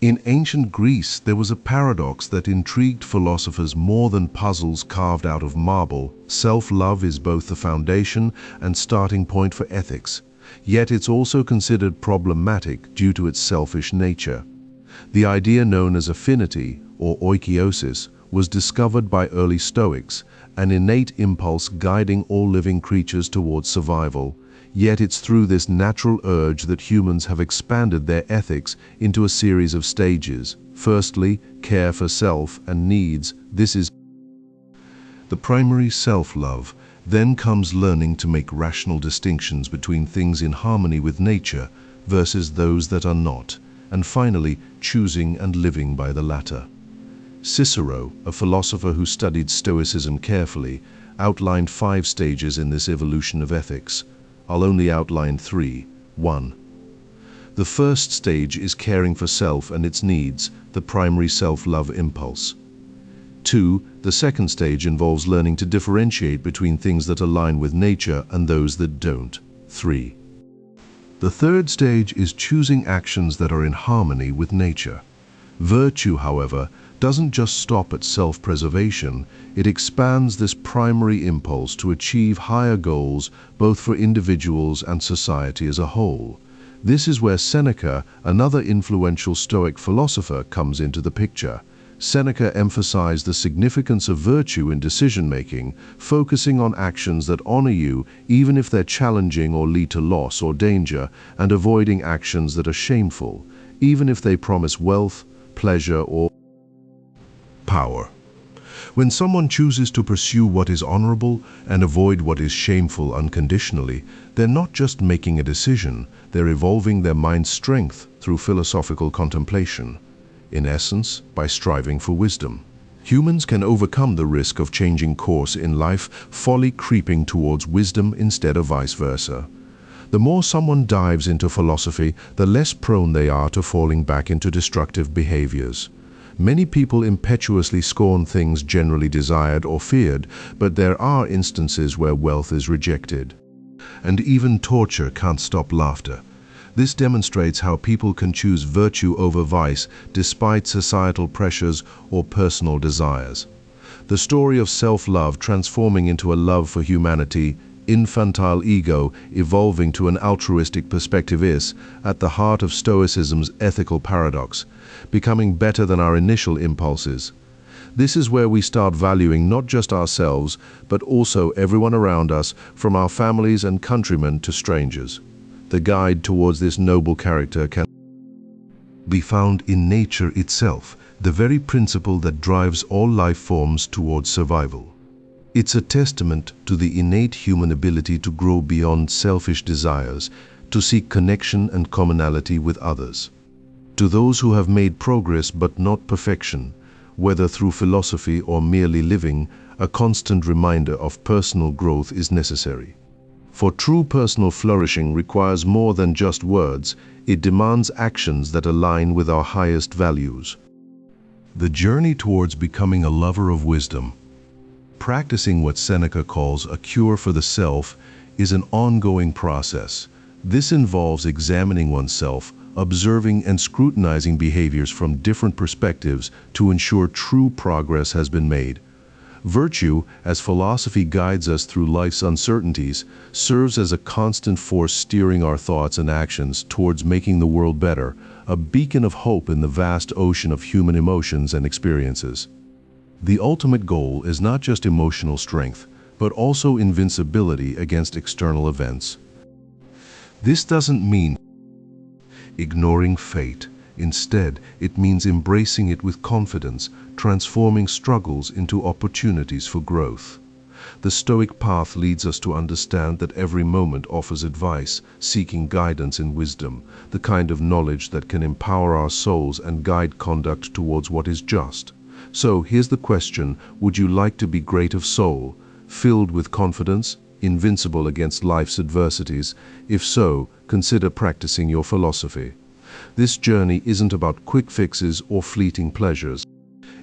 In ancient Greece, there was a paradox that intrigued philosophers more than puzzles carved out of marble. Self-love is both the foundation and starting point for ethics, yet it's also considered problematic due to its selfish nature. The idea known as affinity, or oikeiosis, was discovered by early Stoics, an innate impulse guiding all living creatures towards survival. Yet it's through this natural urge that humans have expanded their ethics into a series of stages. Firstly, care for self and needs. This is the primary self-love. Then comes learning to make rational distinctions between things in harmony with nature versus those that are not. And finally, choosing and living by the latter. Cicero, a philosopher who studied Stoicism carefully, outlined 5 stages in this evolution of ethics. I'll only outline 3. 1. The first stage is caring for self and its needs, the primary self-love impulse. 2. The second stage involves learning to differentiate between things that align with nature and those that don't. 3. The third stage is choosing actions that are in harmony with nature. Virtue, however, doesn't just stop at self-preservation, it expands this primary impulse to achieve higher goals both for individuals and society as a whole. This is where Seneca, another influential Stoic philosopher, comes into the picture. Seneca emphasized the significance of virtue in decision-making, focusing on actions that honor you even if they're challenging or lead to loss or danger, and avoiding actions that are shameful, even if they promise wealth, pleasure, or power. When someone chooses to pursue what is honorable and avoid what is shameful unconditionally, they're not just making a decision, they're evolving their mind's strength through philosophical contemplation. In essence, by striving for wisdom. Humans can overcome the risk of changing course in life, folly creeping towards wisdom instead of vice versa. The more someone dives into philosophy, the less prone they are to falling back into destructive behaviors. Many people impetuously scorn things generally desired or feared, but there are instances where wealth is rejected. And even torture can't stop laughter. This demonstrates how people can choose virtue over vice despite societal pressures or personal desires. The story of self-love transforming into a love for humanity, infantile ego evolving to an altruistic perspective is, at the heart of Stoicism's ethical paradox, becoming better than our initial impulses. This is where we start valuing not just ourselves, but also everyone around us, from our families and countrymen to strangers. The guide towards this noble character can be found in nature itself, the very principle that drives all life forms towards survival. It's a testament to the innate human ability to grow beyond selfish desires, to seek connection and commonality with others. To those who have made progress but not perfection, whether through philosophy or merely living, a constant reminder of personal growth is necessary. For true personal flourishing requires more than just words, it demands actions that align with our highest values. The journey towards becoming a lover of wisdom, practicing what Seneca calls a cure for the self, is an ongoing process. This involves examining oneself, observing and scrutinizing behaviors from different perspectives to ensure true progress has been made. Virtue, as philosophy guides us through life's uncertainties, serves as a constant force steering our thoughts and actions towards making the world better, a beacon of hope in the vast ocean of human emotions and experiences. The ultimate goal is not just emotional strength, but also invincibility against external events. This doesn't mean ignoring fate. Instead, it means embracing it with confidence, transforming struggles into opportunities for growth. The Stoic path leads us to understand that every moment offers advice, seeking guidance and wisdom, the kind of knowledge that can empower our souls and guide conduct towards what is just. So here's the question: would you like to be great of soul, filled with confidence, invincible against life's adversities? If so, consider practicing your philosophy. This journey isn't about quick fixes or fleeting pleasures.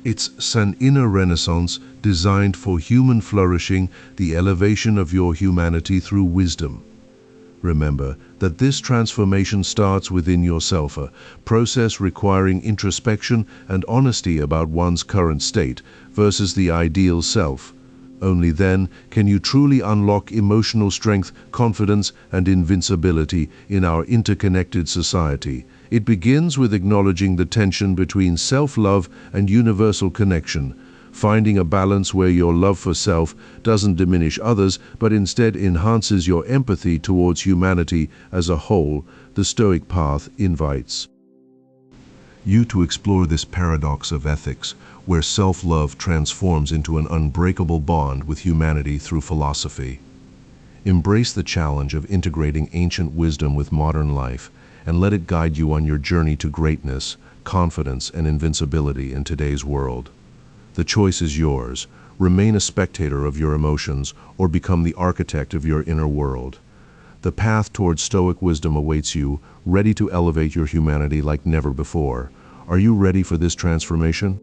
It's an inner renaissance designed for human flourishing, the elevation of your humanity through wisdom. Remember, that this transformation starts within yourself, a process requiring introspection and honesty about one's current state versus the ideal self. Only then can you truly unlock emotional strength, confidence, and invincibility in our interconnected society. It begins with acknowledging the tension between self-love and universal connection, finding a balance where your love for self doesn't diminish others, but instead enhances your empathy towards humanity as a whole. The Stoic path invites you to explore this paradox of ethics, where self-love transforms into an unbreakable bond with humanity through philosophy. Embrace the challenge of integrating ancient wisdom with modern life, and let it guide you on your journey to greatness, confidence, and invincibility in today's world. The choice is yours. Remain a spectator of your emotions or become the architect of your inner world. The path towards Stoic wisdom awaits you, ready to elevate your humanity like never before. Are you ready for this transformation?